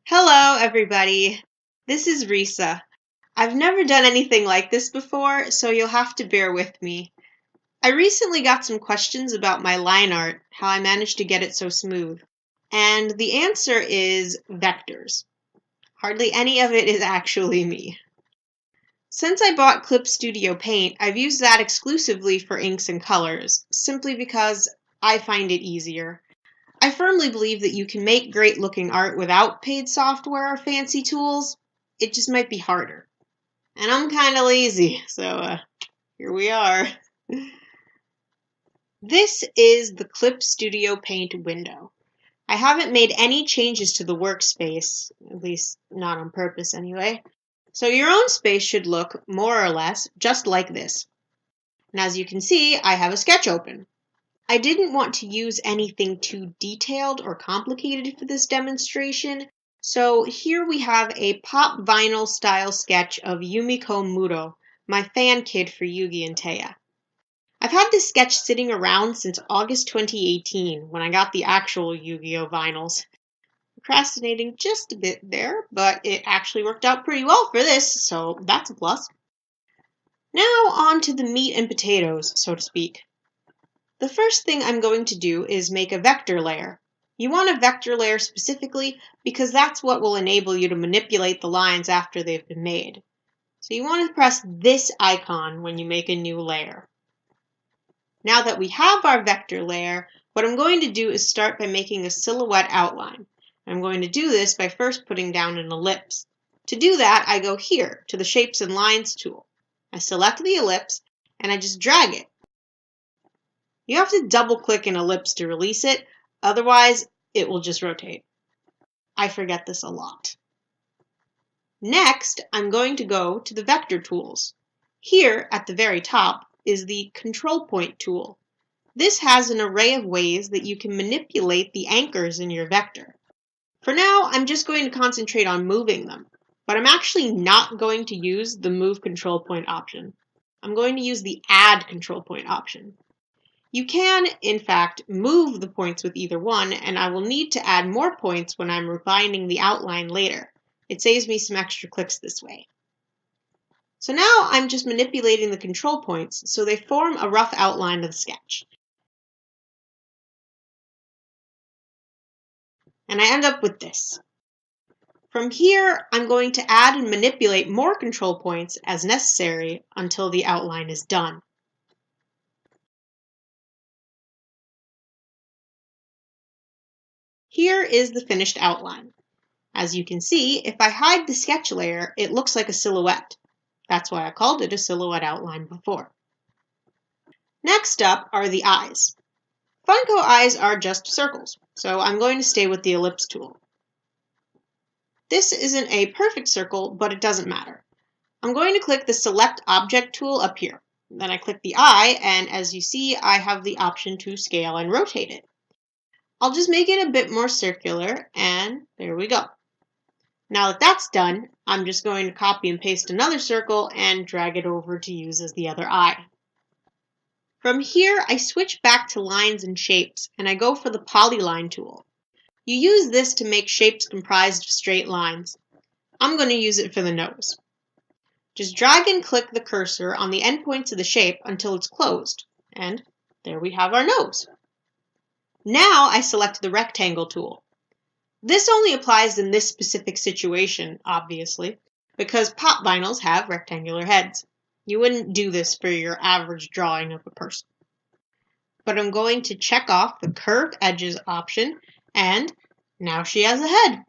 Hello, everybody. This is Risa. I've never done anything like this before, so you'll have to bear with me. I recently got some questions about my line art, how I managed to get it so smooth. And the answer is vectors. Hardly any of it is actually me. Since I bought Clip Studio Paint, I've used that exclusively for inks and colors, simply because I find it easier. I firmly believe that you can make great looking art without paid software or fancy tools. It just might be harder. And I'm kind of lazy, so here we are. This is the Clip Studio Paint window. I haven't made any changes to the workspace, at least not on purpose anyway. So your own space should look, more or less, just like this. And as you can see, I have a sketch open. I didn't want to use anything too detailed or complicated for this demonstration, so here we have a pop vinyl style sketch of Yumiko Muro, my fan kid for Yugi and Taya. I've had this sketch sitting around since August 2018 when I got the actual Yu-Gi-Oh vinyls. Procrastinating just a bit there, but it actually worked out pretty well for this, so that's a plus. Now on to the meat and potatoes, so to speak. The first thing I'm going to do is make a vector layer. You want a vector layer specifically because that's what will enable you to manipulate the lines after they've been made. So you want to press this icon when you make a new layer. Now that we have our vector layer, what I'm going to do is start by making a silhouette outline. I'm going to do this by first putting down an ellipse. To do that, I go here to the Shapes and Lines tool. I select the ellipse and I just drag it. You have to double-click an ellipse to release it, otherwise it will just rotate. I forget this a lot. Next, I'm going to go to the vector tools. Here, at the very top, is the control point tool. This has an array of ways that you can manipulate the anchors in your vector. For now, I'm just going to concentrate on moving them, but I'm actually not going to use the Move Control Point option. I'm going to use the Add Control Point option. You can, in fact, move the points with either one, and I will need to add more points when I'm refining the outline later. It saves me some extra clicks this way. So now I'm just manipulating the control points so they form a rough outline of the sketch. And I end up with this. From here, I'm going to add and manipulate more control points as necessary until the outline is done. Here is the finished outline. As you can see, if I hide the sketch layer, it looks like a silhouette. That's why I called it a silhouette outline before. Next up are the eyes. Funko eyes are just circles, so I'm going to stay with the ellipse tool. This isn't a perfect circle, but it doesn't matter. I'm going to click the Select Object tool up here. Then I click the eye, and as you see, I have the option to scale and rotate it. I'll just make it a bit more circular, and there we go. Now that that's done, I'm just going to copy and paste another circle and drag it over to use as the other eye. From here, I switch back to lines and shapes, and I go for the Polyline tool. You use this to make shapes comprised of straight lines. I'm going to use it for the nose. Just drag and click the cursor on the endpoints of the shape until it's closed, and there we have our nose. Now I select the Rectangle tool. This only applies in this specific situation, obviously, because pop vinyls have rectangular heads. You wouldn't do this for your average drawing of a person. But I'm going to check off the Curve Edges option, and now she has a head.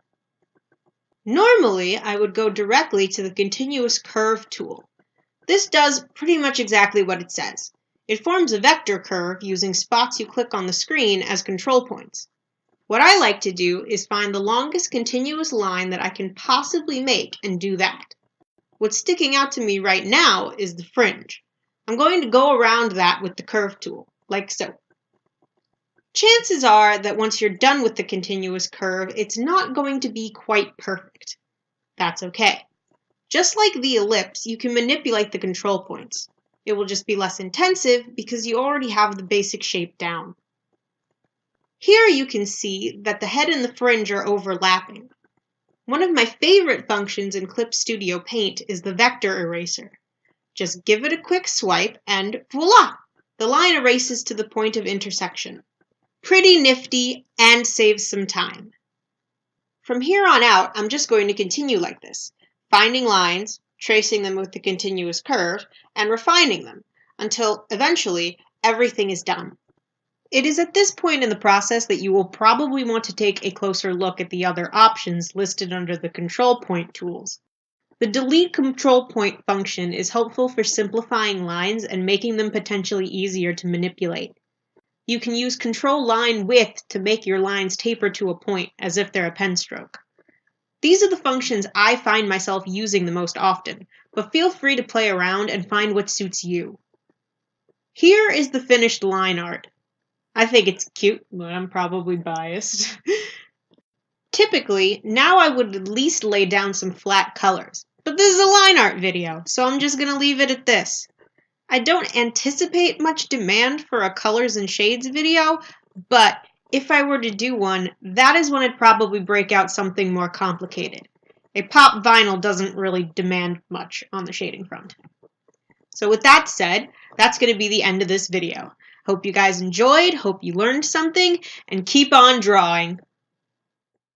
Normally, I would go directly to the Continuous Curve tool. This does pretty much exactly what it says. It forms a vector curve using spots you click on the screen as control points. What I like to do is find the longest continuous line that I can possibly make and do that. What's sticking out to me right now is the fringe. I'm going to go around that with the curve tool, like so. Chances are that once you're done with the continuous curve, it's not going to be quite perfect. That's okay. Just like the ellipse, you can manipulate the control points. It will just be less intensive because you already have the basic shape down. Here you can see that the head and the fringe are overlapping. One of my favorite functions in Clip Studio Paint is the vector eraser. Just give it a quick swipe and voila! The line erases to the point of intersection. Pretty nifty and saves some time. From here on out, I'm just going to continue like this, finding lines, tracing them with the continuous curve, and refining them until eventually everything is done. It is at this point in the process that you will probably want to take a closer look at the other options listed under the control point tools. The delete control point function is helpful for simplifying lines and making them potentially easier to manipulate. You can use control line width to make your lines taper to a point as if they're a pen stroke. These are the functions I find myself using the most often, but feel free to play around and find what suits you. Here is the finished line art. I think it's cute, but I'm probably biased. Typically, now I would at least lay down some flat colors, but this is a line art video, so I'm just going to leave it at this. I don't anticipate much demand for a colors and shades video, but if I were to do one, that is when I'd probably break out something more complicated. A pop vinyl doesn't really demand much on the shading front. So with that said, that's going to be the end of this video. Hope you guys enjoyed, hope you learned something, and keep on drawing.